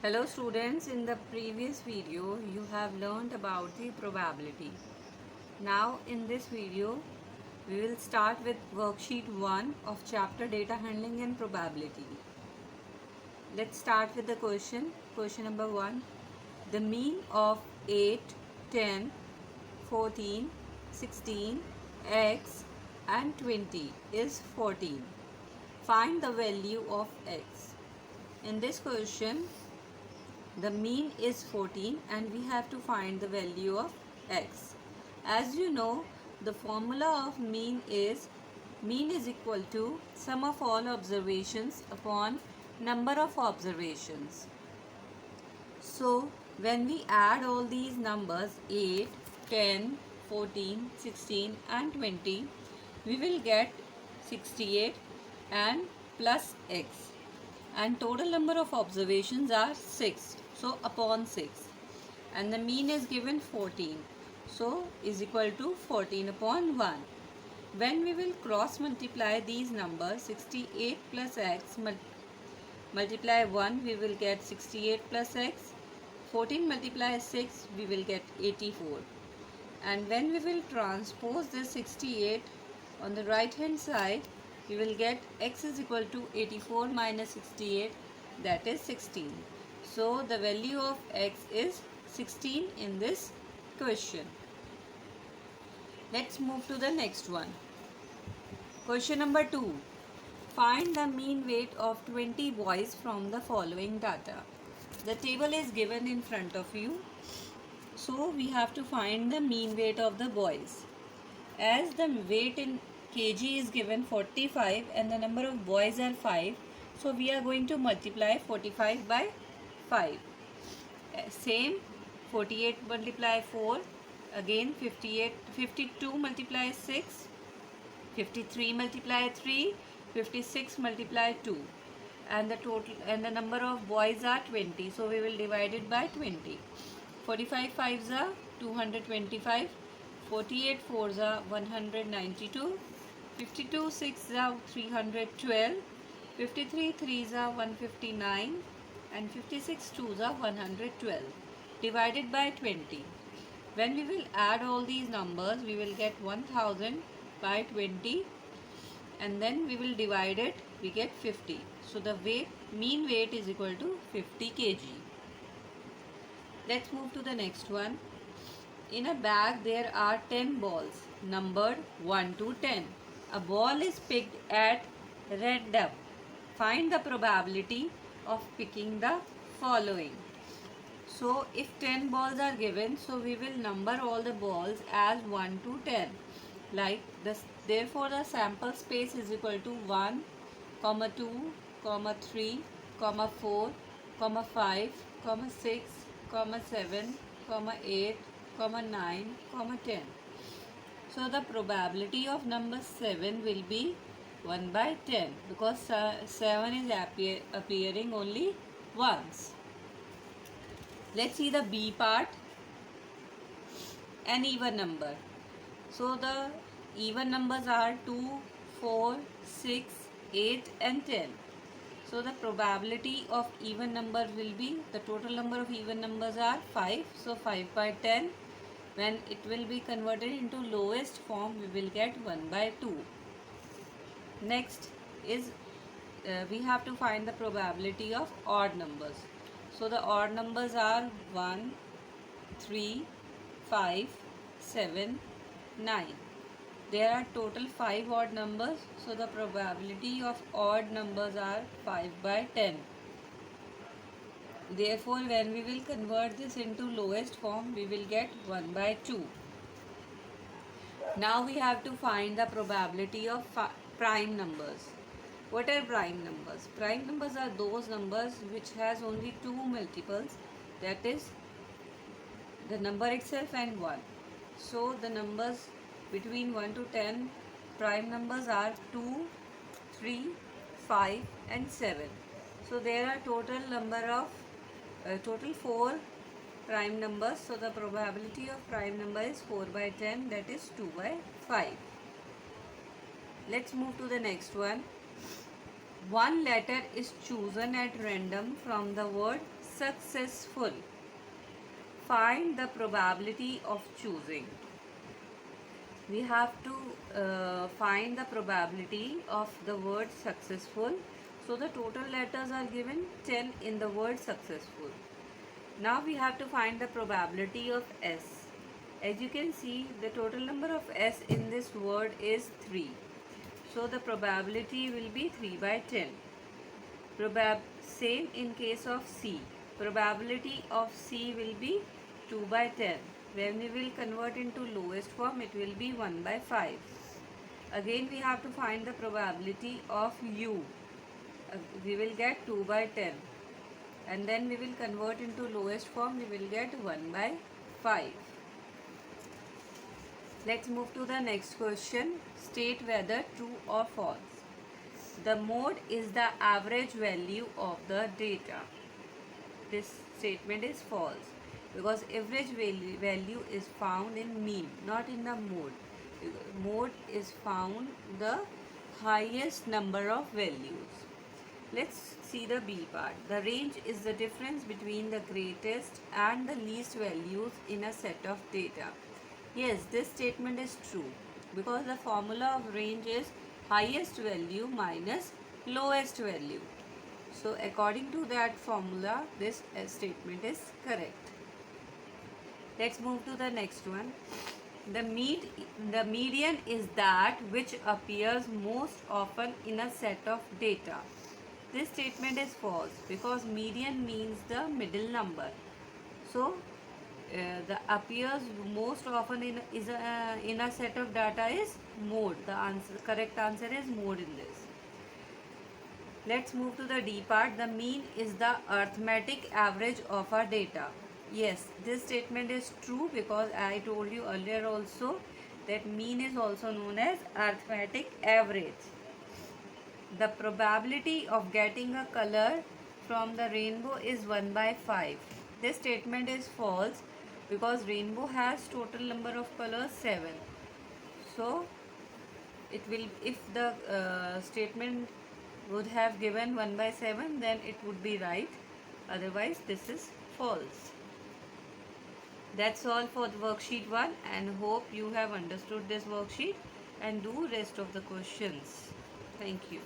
Hello students, in the previous video you have learned about the probability. Now in this video we will start with worksheet 1 of chapter data handling and probability. Let's start with the question. Question number 1. The mean of 8, 10, 14, 16, x and 20 is 14. Find the value of x. In this question the mean is 14 and we have to find the value of x. As you know, the formula of mean is equal to sum of all observations upon number of observations. So when we add all these numbers 8, 10, 14, 16 and 20, we will get 68 and plus x, and total number of observations are 6, so upon 6, and the mean is given 14, so is equal to 14 upon 1. When we will cross multiply these numbers, 68 plus x multiply 1, we will get 68 plus x. 14 multiply 6, we will get 84. And when we will transpose this 68 on the right hand side, we will get x is equal to 84 minus 68, that is 16. So the value of x is 16 in this question. Let's move to the next one. Question number 2. Find the mean weight of 20 boys from the following data. The table is given in front of you. So we have to find the mean weight of the boys. As the weight in kg is given 45 and the number of boys are 5, so we are going to multiply 45 by 5. Same, 48 multiply 4, again 52 multiply 6, 53 multiply 3, 56 multiply 2, and the total and the number of boys are 20, so we will divide it by 20. 45 5s are 225, 48 4s are 192, 52 6s are 312, 53 3s are 159, and 56 2s are 112, divided by 20. When we will add all these numbers, we will get 1000 by 20, and then we will divide it, we get 50. So the mean weight is equal to 50 kg. Let's move to the next one. In a bag there are 10 balls numbered 1 to 10. A ball is picked at random. Find the probability of picking the following. So if 10 balls are given, so we will number all the balls as 1 to 10. Like this, therefore the sample space is equal to 1, 2, 3, 4, 5, 6, 7, 8, 9, 10. So the probability of number 7 will be 1 by 10 because 7 is appearing only once. Let's see the B part. An even number. So the even numbers are 2, 4, 6, 8 and 10. So the probability of even number will be, the total number of even numbers are 5. So 5 by 10. When it will be converted into lowest form, we will get 1 by 2. Next is we have to find the probability of odd numbers. So the odd numbers are 1, 3, 5, 7, 9. There are total 5 odd numbers, so the probability of odd numbers are 5 by 10. Therefore, when we will convert this into lowest form, we will get 1 by 2. Now we have to find the probability of prime numbers. What are prime numbers? Prime numbers are those numbers which has only 2 multiples, that is the number itself and 1. So the numbers between 1 to 10, prime numbers are 2, 3, 5 and 7. So there are total 4 prime numbers. So the probability of prime number is 4 by 10, that is 2 by 5. Let's move to the next one. One letter is chosen at random from the word successful. Find the probability of choosing. We have to find the probability of the word successful. So the total letters are given 10 in the word successful. Now we have to find the probability of S. As you can see, the total number of S in this word is 3. So the probability will be 3 by 10. Same in case of C. Probability of C will be 2 by 10. When we will convert into lowest form, it will be 1 by 5. Again, we have to find the probability of U. We will get 2 by 10. And then we will convert into lowest form, we will get 1 by 5. Let's move to the next question. State whether true or false. The mode is the average value of the data. This statement is false because average value is found in mean, not in the mode. Mode is found the highest number of values. Let's see the B part. The range is the difference between the greatest and the least values in a set of data. Yes, this statement is true because the formula of range is highest value minus lowest value. So according to that formula, this statement is correct. Let's move to the next one. The median is that which appears most often in a set of data. This statement is false because median means the middle number. So the appears most often in a set of data is mode. The correct answer is mode in this. Let's move to the D part. The mean is the arithmetic average of our data. Yes, this statement is true because I told you earlier also that mean is also known as arithmetic average. The probability of getting a color from the rainbow is 1 by 5. This statement is false because rainbow has total number of colors 7. So it will, if the statement would have given 1 by 7, then it would be right. Otherwise this is false. That's all for the worksheet 1, and hope you have understood this worksheet and do rest of the questions. Thank you.